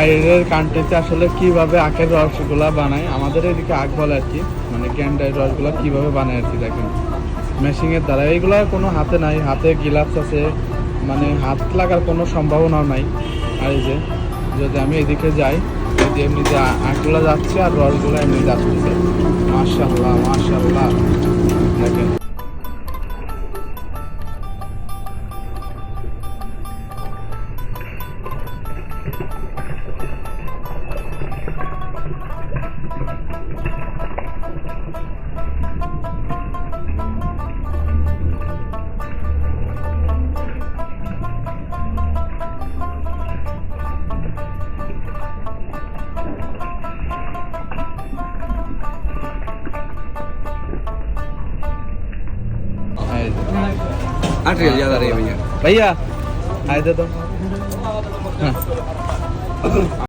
বাইরের কান্ট্রিতে আসলে কিভাবে আখের রসগুলা বানায়, আমাদের এদিকে আখ বলে আর কি, মানে গ্যান্ডার রসগুলা কিভাবে বানায় আর কি। দেখেন মেশিনের দ্বারা, এইগুলা কোনো হাতে নাই, হাতে গ্লাভস আছে, মানে হাত লাগার কোনো সম্ভাবনা নাই। আর এই যে যদি আমি এদিকে যাই, এই যে এমনিতে আখগুলা যাচ্ছে আর রসগুলো এমনি যাচ্ছে। মাশাআল্লাহ মাশাআল্লাহ, দেখেন। आठ रियल ज्यादा रही भैया। भैया आए थे तो हाँ।